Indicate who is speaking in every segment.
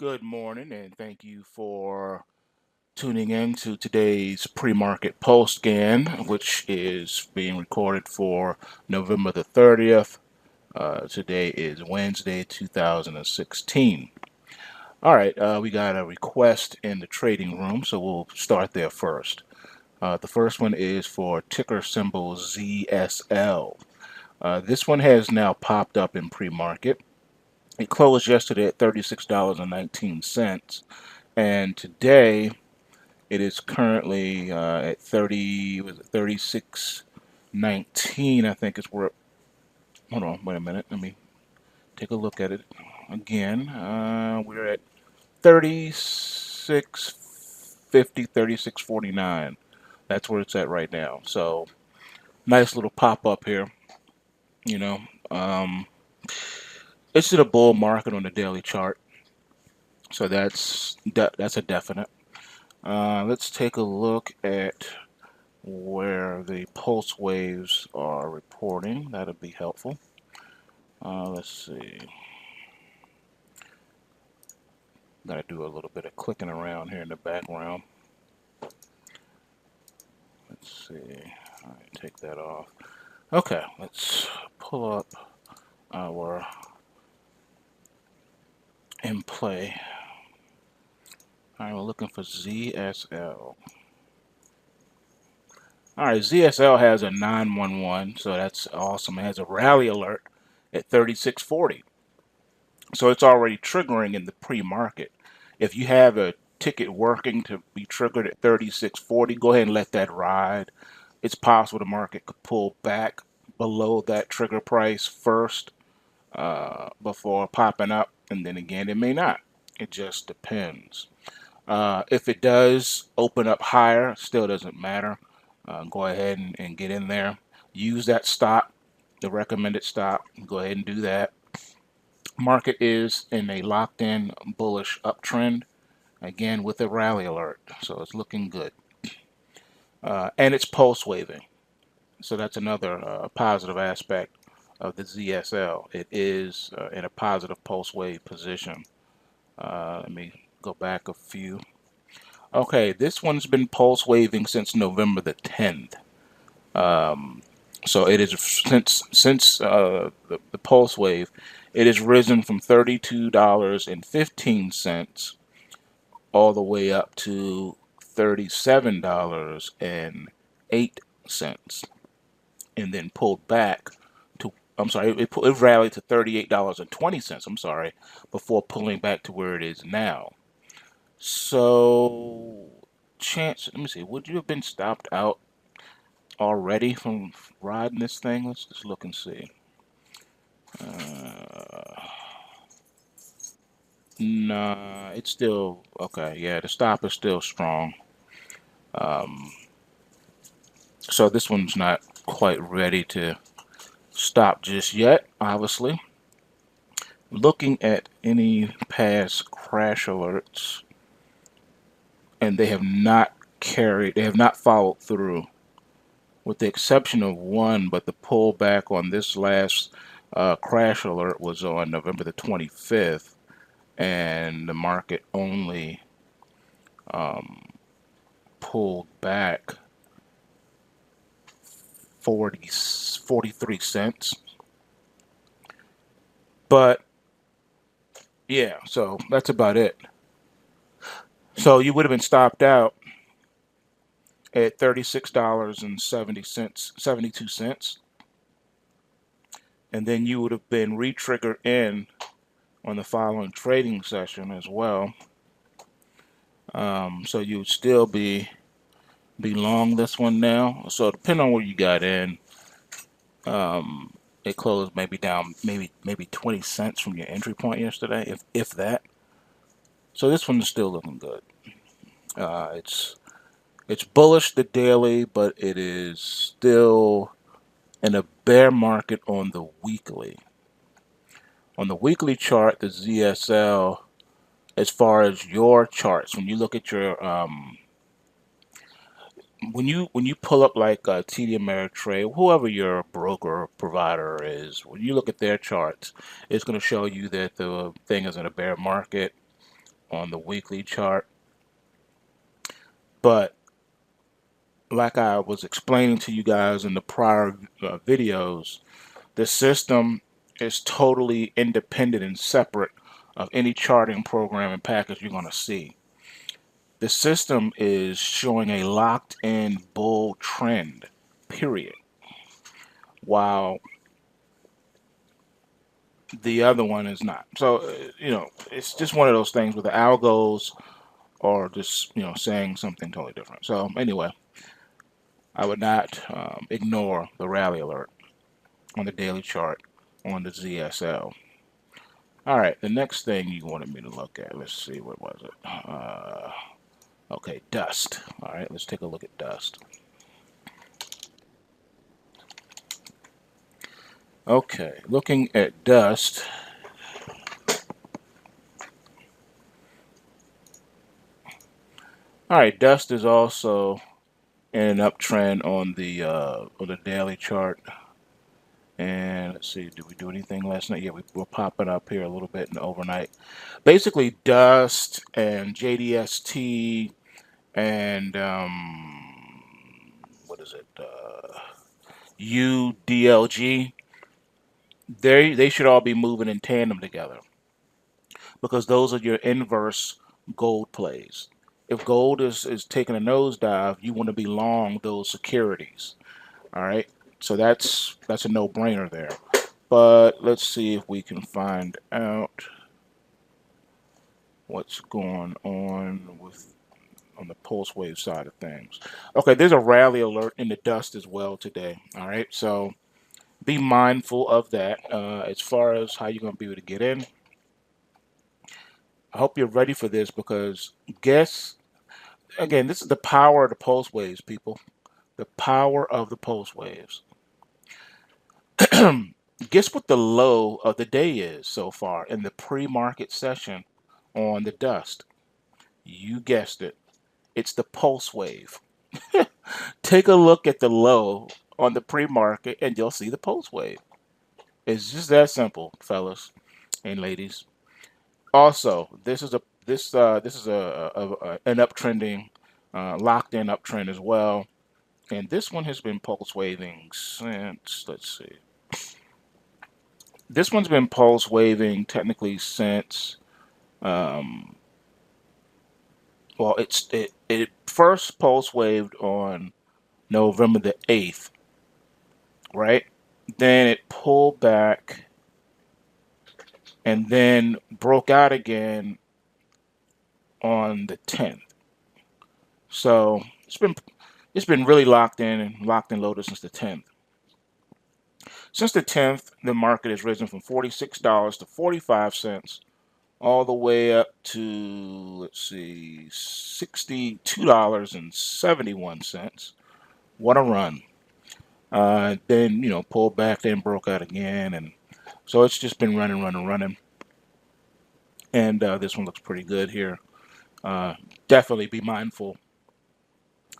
Speaker 1: Good morning, and thank you for tuning in to today's pre-market PulseScan, which is being recorded for November the 30th. Today is Wednesday, 2016. All right, we got a request in the trading room, so we'll start there first. The first one is for ticker symbol ZSL. This one has now popped up in pre-market. It closed yesterday at $36.19, and today it is currently at 36.19. I think it's where. Hold on, wait a minute. Let me take a look at it again. We're at 36.50, 36.49. That's where it's at right now. So nice little pop up here. You know, it's in a bull market on the daily chart, so that's a definite. Let's take a look at where the pulse waves are reporting. That'll be helpful. Let's see. Gotta do a little bit of clicking around here in the background. Let's see. All right, take that off. Okay, let's pull up our in play. All right, we're looking for ZSL. All right, ZSL has a 911, so that's awesome. It has a rally alert at 36.40. So it's already triggering in the pre-market. If you have a ticket working to be triggered at 36.40, go ahead and let that ride. It's possible the market could pull back below that trigger price first before popping up, and then again it may not. It just depends. If it does open up higher, still doesn't matter. Go ahead and get in there. Use that stop, the recommended stop. Go ahead and do that. Market is in a locked-in bullish uptrend, again with a rally alert, so it's looking good. And it's pulse waving, so that's another positive aspect of the ZSL. It is in a positive pulse wave position. Let me go back a few. Okay, this one's been pulse waving since November the 10th. So it is since the pulse wave, it has risen from $32.15 all the way up to $37.08, and then pulled back to, I'm sorry, it rallied to $38.20, I'm sorry, before pulling back to where it is now. So chance, let me see, would you have been stopped out already from riding this thing? Let's just look and see. Nah, it's still okay. Yeah, the stop is still strong. So this one's not quite ready to stop just yet, obviously. Looking at any past crash alerts, and they have not followed through, with the exception of one, but the pullback on this last crash alert was on November the 25th, and the market only pulled back 43 cents. But yeah, so that's about it. So you would have been stopped out at $36.72, and then you would have been re-triggered in on the following trading session as well. So you would still be long this one now. So depending on where you got in, it closed maybe down maybe 20 cents from your entry point yesterday, if that. So this one is still looking good. It's bullish the daily, but it is still in a bear market on the weekly. On the weekly chart, the ZSL, as far as your charts, when you look at your when you pull up like TD Ameritrade, whoever your broker or provider is, when you look at their charts, it's going to show you that the thing is in a bear market. on the weekly chart. But like I was explaining to you guys in the prior videos, the system is totally independent and separate of any charting program and package you're going to see. The system is showing a locked-in bull trend, period, while the other one is not. So, it's just one of those things where the algos are just, saying something totally different. So, anyway, I would not ignore the rally alert on the daily chart on the ZSL. All right, the next thing you wanted me to look at, let's see, what was it? Okay, dust. All right, let's take a look at dust. Okay, looking at dust. All right, dust is also in an uptrend on the daily chart. And let's see, did we do anything last night? Yeah, we're popping up here a little bit in the overnight. Basically, dust and JDST and what is it? UDLG. They should all be moving in tandem together, because those are your inverse gold plays. If gold is taking a nosedive, you want to be long those securities. All right, so that's a no-brainer there. But let's see if we can find out what's going on on the pulse wave side of things. Okay, there's a rally alert in the dust as well today. All right, so be mindful of that as far as how you're going to be able to get in. I hope you're ready for this, because again, this is the power of the pulse waves, people. The power of the pulse waves. Guess what the low of the day is so far in the pre-market session on the dust? You guessed it. It's the pulse wave. Take a look at the low on the pre-market and you'll see the pulse wave. It's just that simple, fellas and ladies. Also, this is an uptrending, locked-in uptrend as well, and this one has been pulse waving since. Let's see. This one's been pulse waving technically since. Well, it first pulse waved on November the 8th, right? Then it pulled back and then broke out again on the 10th. So it's been really locked in and locked and loaded since the 10th. Since the 10th, the market has risen from $46 to 45 cents, all the way up to, let's see, $62.71. What a run. Then, pulled back, then broke out again. And so it's just been running. And this one looks pretty good here. Definitely be mindful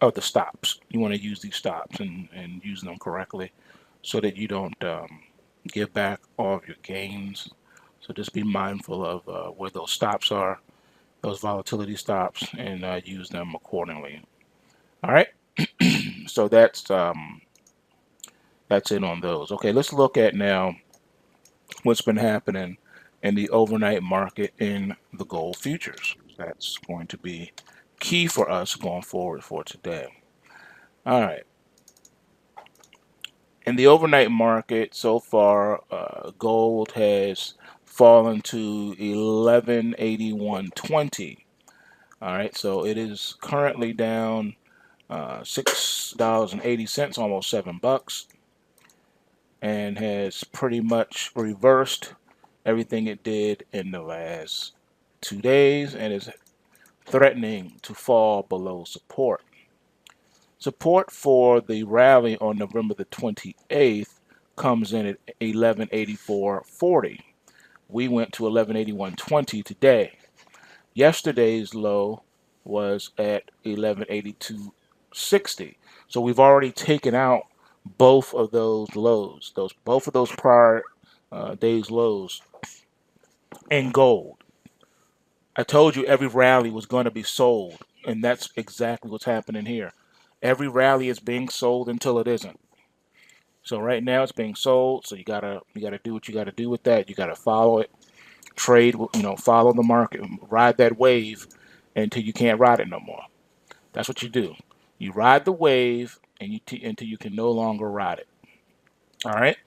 Speaker 1: of the stops. You want to use these stops and use them correctly, so that you don't give back all of your gains. So just be mindful of where those stops are, those volatility stops, and use them accordingly. All right. So that's it on those. Okay, let's look at now what's been happening in the overnight market in the gold futures. That's going to be key for us going forward for today. All right. In the overnight market so far, gold has fallen to 1181.20. All right, so it is currently down $6.80, almost $7, and has pretty much reversed everything it did in the last 2 days, and is threatening to fall below support. Support for the rally on November the 28th comes in at 1184.40. We went to 1181.20 today. Yesterday's low was at 1182.60. So we've already taken out both of those lows, both of those prior days lows in gold. I told you every rally was going to be sold, and that's exactly what's happening here. Every rally is being sold until it isn't. So right now it's being sold. So you gotta do what you gotta do with that. You gotta follow it, trade, follow the market, ride that wave until you can't ride it no more. That's what you do. You ride the wave and until you can no longer ride it. All right.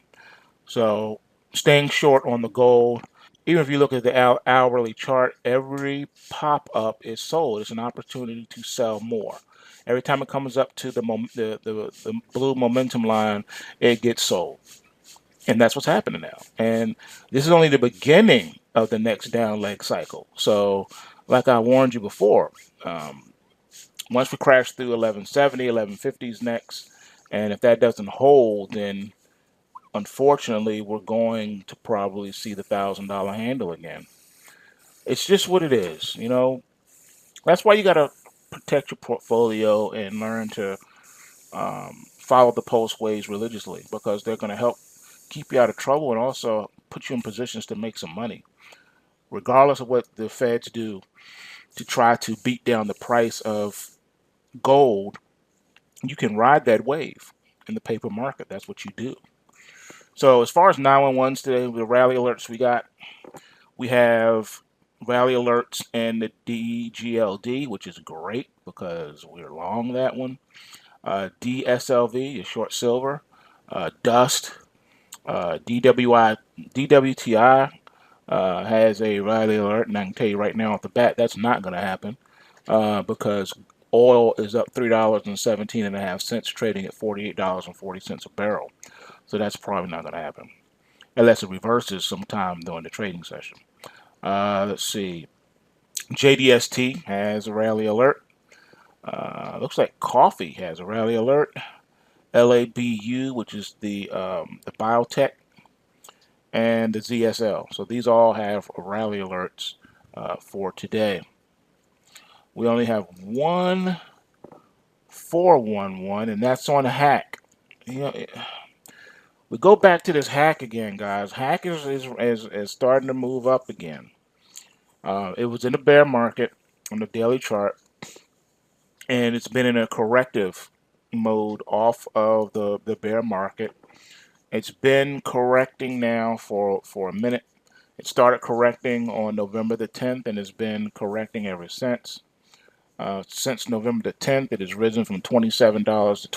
Speaker 1: So staying short on the gold. Even if you look at the hourly chart, every pop up is sold. It's an opportunity to sell more. Every time it comes up to the blue momentum line, it gets sold. And that's what's happening now. And this is only the beginning of the next down leg cycle. So, like I warned you before, once we crash through 1170, 1150s next, and if that doesn't hold, then unfortunately we're going to probably see the $1,000 handle again. It's just what it is, That's why you got to protect your portfolio and learn to follow the pulse waves religiously, because they're going to help keep you out of trouble and also put you in positions to make some money. Regardless of what the feds do to try to beat down the price of gold, you can ride that wave in the paper market. That's what you do. So as far as 911s today, the rally alerts we have rally alerts in the DGLD, which is great because we're long that one. DSLV is short silver. Dust, DWTI has a rally alert, and I can tell you right now off the bat that's not going to happen because oil is up $3.17.5, trading at $48.40 a barrel. So that's probably not going to happen unless it reverses sometime during the trading session. Let's see. JDST has a rally alert. Looks like coffee has a rally alert. LABU, which is the biotech, and the ZSL. So these all have rally alerts for today. We only have one 411, and that's on a hack. We go back to this hack again, guys. Hack is starting to move up again. It was in a bear market on the daily chart, and it's been in a corrective mode off of the bear market. It's been correcting now for a minute. It started correcting on November the 10th and has been correcting ever since. Since November the 10th, it has risen from $27 to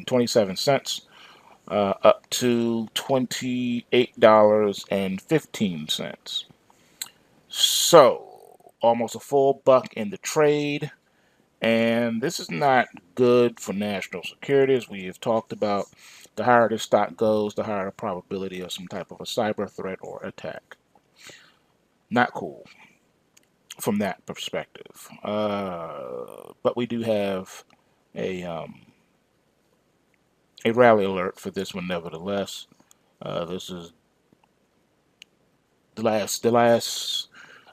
Speaker 1: 27 cents up to $28.15. So almost a full buck in the trade. And this is not good for national securities. We have talked about the higher the stock goes, the higher the probability of some type of a cyber threat or attack. Not cool from that perspective. But we do have a rally alert for this one, nevertheless. This is the last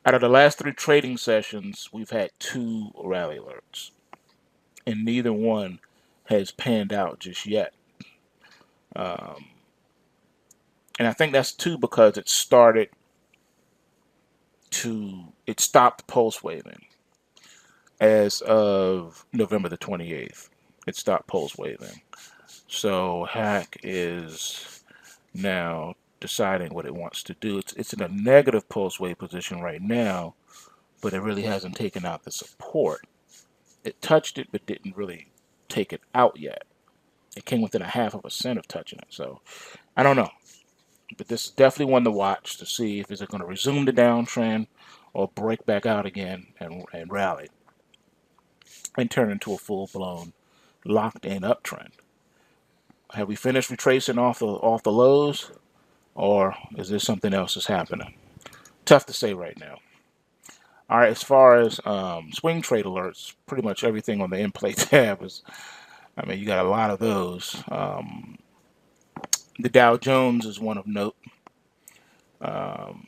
Speaker 1: out of the last 3 trading sessions, we've had 2 rally alerts, and neither one has panned out just yet. And I think that's too because it stopped pulse waving as of November the 28th. It stopped pulse waving. So Hack is now deciding what it wants to do. It's in a negative pulse wave position right now, but it really hasn't taken out the support. It touched it, but didn't really take it out yet. It came within 0.5% of touching it. So I don't know. But this is definitely one to watch to see if it's going to resume the downtrend or break back out again and rally and turn into a full-blown locked-in uptrend. Have we finished retracing off the lows, or is there something else that's happening? Tough to say right now. All right, as far as swing trade alerts, pretty much everything on the in-play tab is, you got a lot of those. The Dow Jones is one of note.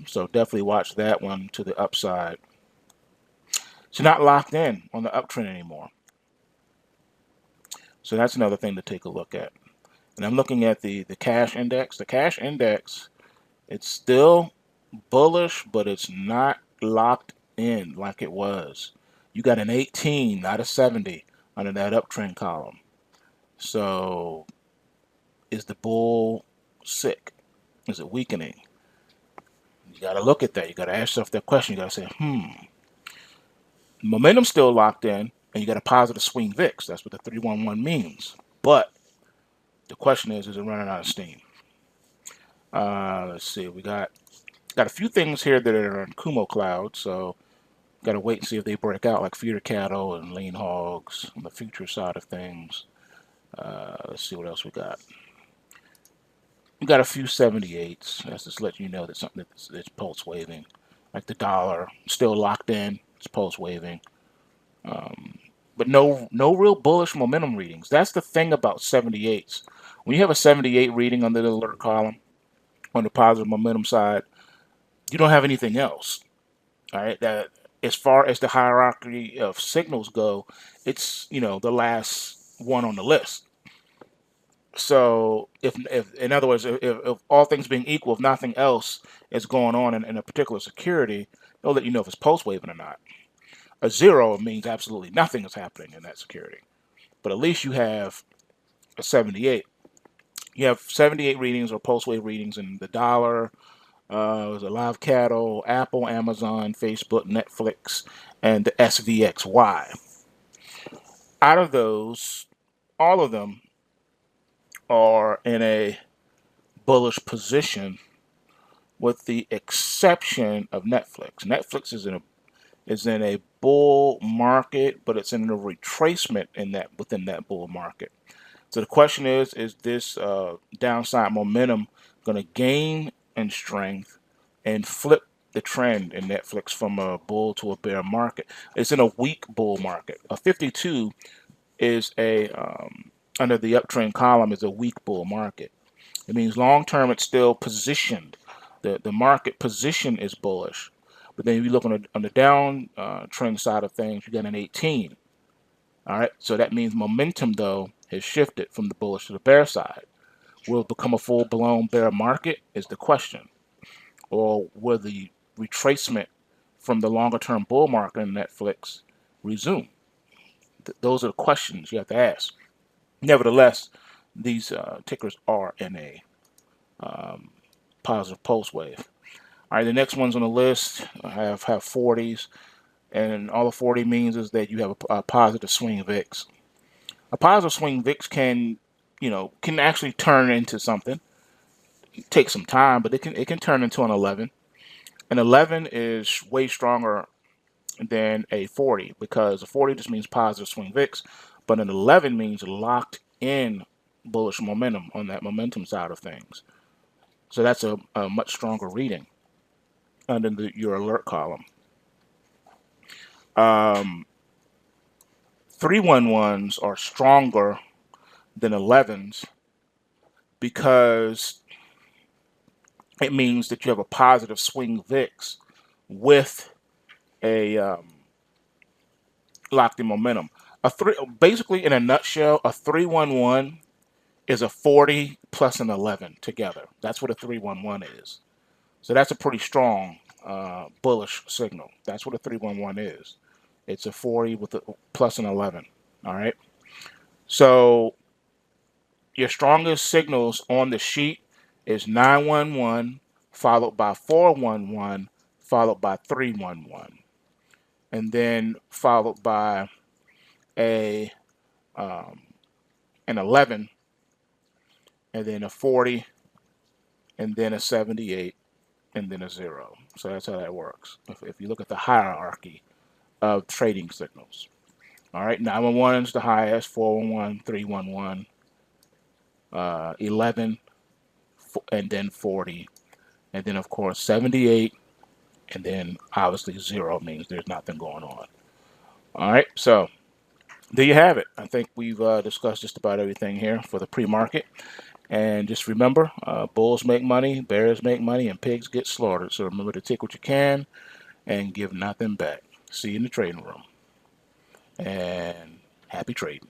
Speaker 1: So definitely watch that one to the upside. It's not locked in on the uptrend anymore. So that's another thing to take a look at. And I'm looking at the cash index. The cash index, it's still bullish, but it's not locked in like it was. You got an 18, not a 70 under that uptrend column. So is the bull sick? Is it weakening? You got to look at that. You got to ask yourself that question. You got to say, momentum's still locked in, and you got a positive swing VIX. That's what the 311 means. But the question is it running out of steam? Let's see. We got a few things here that are in Kumo cloud, so got to wait and see if they break out, like feeder cattle and lean hogs on the future side of things. Let's see what else we got. We got a few 78s. That's just letting you know that something that's pulse waving, like the dollar still locked in. It's pulse waving, but no real bullish momentum readings. That's the thing about 78s. When you have a 78 reading under the alert column on the positive momentum side, you don't have anything else. All right, that as far as the hierarchy of signals go, it's the last one on the list. So if in other words, if all things being equal, if nothing else is going on in a particular security, it'll let you know if it's pulse waving or not. A 0 means absolutely nothing is happening in that security. But at least you have a 78. You have 78 readings or pulse wave readings in the dollar, there's a live cattle, Apple, Amazon, Facebook, Netflix, and the SVXY. Out of those, all of them are in a bullish position, with the exception of Netflix. Netflix is in a bull market, but it's in a retracement within that bull market. So the question is this downside momentum going to gain in strength and flip the trend in Netflix from a bull to a bear market? It's in a weak bull market. A 52 is under the uptrend column is a weak bull market. It means long term it's still positioned. The market position is bullish. But then if you look on the down trend side of things, you got an 18. All right, so that means momentum, though, has shifted from the bullish to the bear side. Will it become a full-blown bear market is the question. Or will the retracement from the longer-term bull market in Netflix resume? Those are the questions you have to ask. Nevertheless, these tickers are in a positive pulse wave. All right, the next ones on the list have 40s, and all the 40 means is that you have a positive swing VIX. A positive swing VIX can actually turn into something. It takes some time, but it can turn into an 11. An 11 is way stronger than a 40 because a 40 just means positive swing VIX, but an 11 means locked in bullish momentum on that momentum side of things. So that's a much stronger reading under your alert column. 311s are stronger than 11s because it means that you have a positive swing VIX with a locked in momentum. Basically, in a nutshell, a 311 is a 40 plus an 11 together. That's what a 311 is. So that's a pretty strong bullish signal. That's what a 311 is. It's a 40 with a plus an 11. All right. So your strongest signals on the sheet is 911 followed by 411 followed by 311, and then followed by an 11, and then a 40, and then a 78, and then a 0. So that's how that works. If you look at the hierarchy of trading signals. All right, 911 is the highest, 411, 311, 11, and then 40, and then of course 78, and then obviously 0 means there's nothing going on. All right, so there you have it. I think we've discussed just about everything here for the pre-market. And just remember, bulls make money, bears make money, and pigs get slaughtered. So remember to take what you can and give nothing back. See you in the trading room. And happy trading.